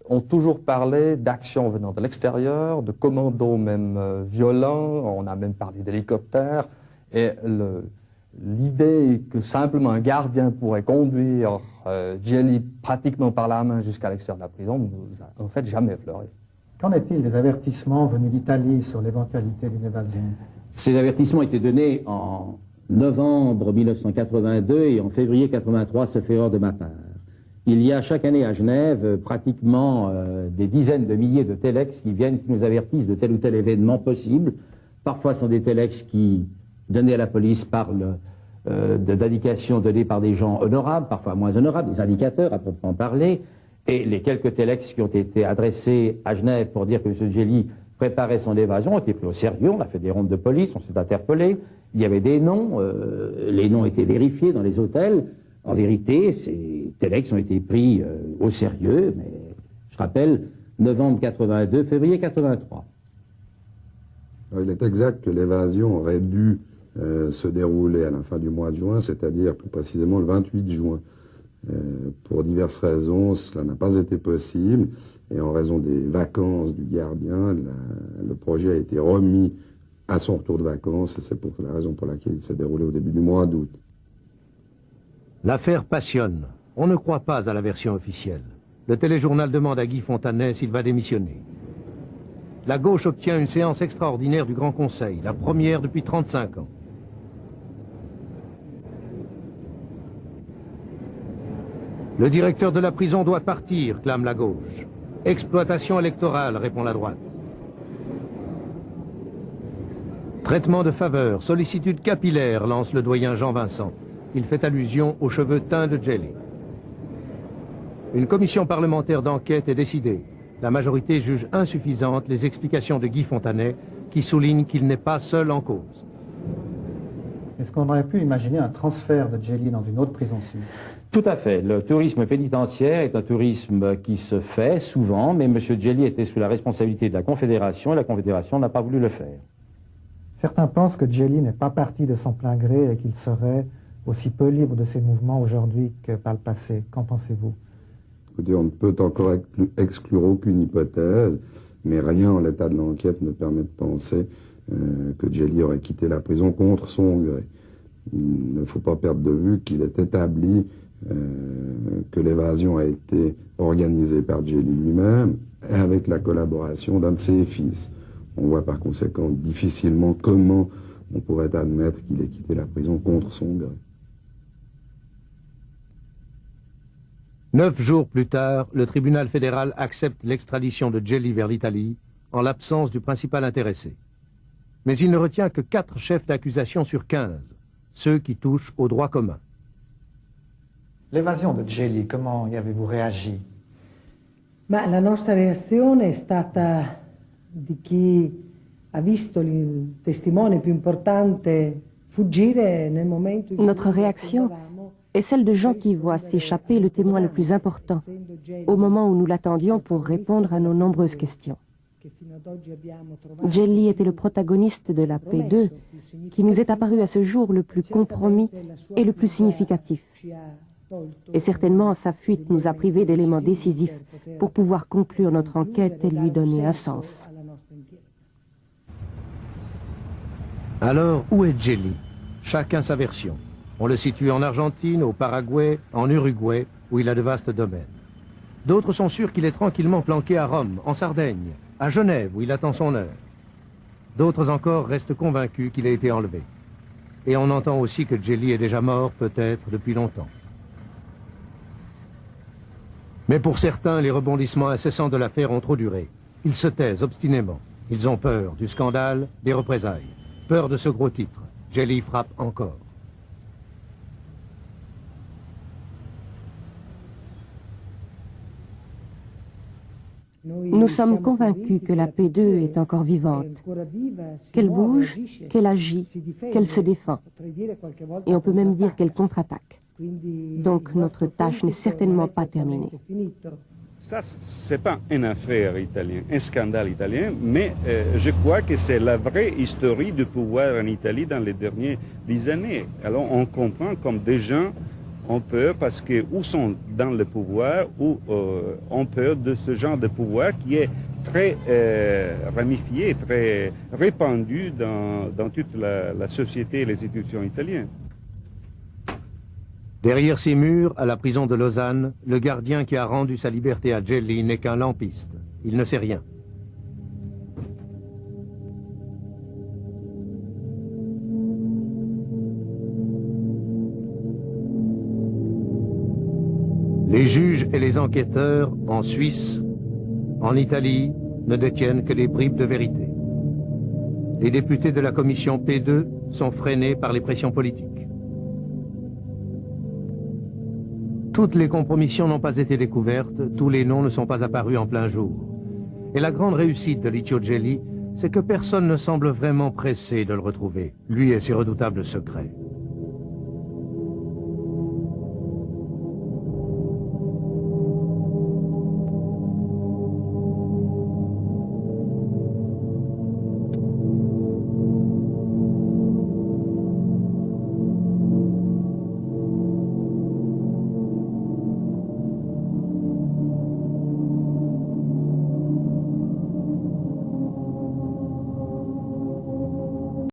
ont toujours parlé d'actions venant de l'extérieur, de commandos même violents, on a même parlé d'hélicoptères, et l'idée que simplement un gardien pourrait conduire Djeli pratiquement par la main jusqu'à l'extérieur de la prison, nous a en fait jamais effleuré. Qu'en est-il des avertissements venus d'Italie sur l'éventualité d'une évasion? Ces avertissements étaient donnés en novembre 1982 et en février 1983, sauf erreur de ma part. Il y a chaque année à Genève pratiquement des dizaines de milliers de téléx qui viennent, qui nous avertissent de tel ou tel événement possible. Parfois, ce sont des téléx qui, donnés à la police, parlent d'indications données par des gens honorables, parfois moins honorables, des indicateurs à proprement parler. Et les quelques téléx qui ont été adressés à Genève pour dire que M. Djeli préparait son évasion ont été pris au sérieux. On a fait des rondes de police, on s'est interpellé. Il y avait des noms, les noms étaient vérifiés dans les hôtels. En vérité, ces téléx ont été pris au sérieux, mais je rappelle, novembre 82, février 83. Alors, il est exact que l'évasion aurait dû se dérouler à la fin du mois de juin, c'est-à-dire plus précisément le 28 juin. Pour diverses raisons, cela n'a pas été possible, et en raison des vacances du gardien, le projet a été remis à son retour de vacances, et c'est pour la raison pour laquelle il s'est déroulé au début du mois d'août. L'affaire passionne. On ne croit pas à la version officielle. Le téléjournal demande à Guy Fontanet s'il va démissionner. La gauche obtient une séance extraordinaire du Grand Conseil, la première depuis 35 ans. Le directeur de la prison doit partir, clame la gauche. Exploitation électorale, répond la droite. Traitement de faveur, sollicitude capillaire, lance le doyen Jean Vincent. Il fait allusion aux cheveux teints de Djeli. Une commission parlementaire d'enquête est décidée. La majorité juge insuffisantes les explications de Guy Fontanet, qui souligne qu'il n'est pas seul en cause. Est-ce qu'on aurait pu imaginer un transfert de Djeli dans une autre prison suisse? Tout à fait. Le tourisme pénitentiaire est un tourisme qui se fait souvent, mais M. Djeli était sous la responsabilité de la Confédération et la Confédération n'a pas voulu le faire. Certains pensent que Djeli n'est pas parti de son plein gré et qu'il serait aussi peu libre de ses mouvements aujourd'hui que par le passé. Qu'en pensez-vous? Écoutez, on ne peut encore exclure aucune hypothèse, mais rien en l'état de l'enquête ne permet de penser que Djeli aurait quitté la prison contre son gré. Il ne faut pas perdre de vue qu'il est établi que l'évasion a été organisée par Gelli lui-même et avec la collaboration d'un de ses fils. On voit par conséquent difficilement comment on pourrait admettre qu'il ait quitté la prison contre son gré. 9 jours plus tard, le tribunal fédéral accepte l'extradition de Gelli vers l'Italie en l'absence du principal intéressé. Mais il ne retient que 4 chefs d'accusation sur 15, ceux qui touchent au droit commun. L'évasion de Gelli, comment y avez-vous réagi? Ma la nostra reazione è stata di chi ha visto il testimone più importante fuggire nel momento in cui Notre réaction est celle de gens qui voient s'échapper le témoin le plus important, au moment où nous l'attendions pour répondre à nos nombreuses questions. Gelli était le protagoniste de la P2, qui nous est apparu à ce jour le plus compromis et le plus significatif. Et certainement, sa fuite nous a privés d'éléments décisifs pour pouvoir conclure notre enquête et lui donner un sens. Alors, où est Gelli? Chacun sa version. On le situe en Argentine, au Paraguay, en Uruguay, où il a de vastes domaines. D'autres sont sûrs qu'il est tranquillement planqué à Rome, en Sardaigne, à Genève, où il attend son heure. D'autres encore restent convaincus qu'il a été enlevé. Et on entend aussi que Gelli est déjà mort, peut-être, depuis longtemps. Mais pour certains, les rebondissements incessants de l'affaire ont trop duré. Ils se taisent obstinément. Ils ont peur du scandale, des représailles. Peur de ce gros titre. Gelli frappe encore. Nous sommes convaincus que la P2 est encore vivante, qu'elle bouge, qu'elle agit, qu'elle se défend. Et on peut même dire qu'elle contre-attaque. Donc notre tâche n'est certainement pas terminée. Ça, ce n'est pas une affaire italienne, un scandale italien, mais je crois que c'est la vraie histoire du pouvoir en Italie dans les dernières 10 années. Alors on comprend comme des gens ont peur parce que ou sont dans le pouvoir ou ont peur de ce genre de pouvoir qui est très ramifié, très répandu dans toute la société et les institutions italiennes. Derrière ces murs, à la prison de Lausanne, le gardien qui a rendu sa liberté à Gelli n'est qu'un lampiste. Il ne sait rien. Les juges et les enquêteurs, en Suisse, en Italie, ne détiennent que des bribes de vérité. Les députés de la commission P2 sont freinés par les pressions politiques. Toutes les compromissions n'ont pas été découvertes, tous les noms ne sont pas apparus en plein jour. Et la grande réussite de Licio Gelli, c'est que personne ne semble vraiment pressé de le retrouver, lui et ses redoutables secrets.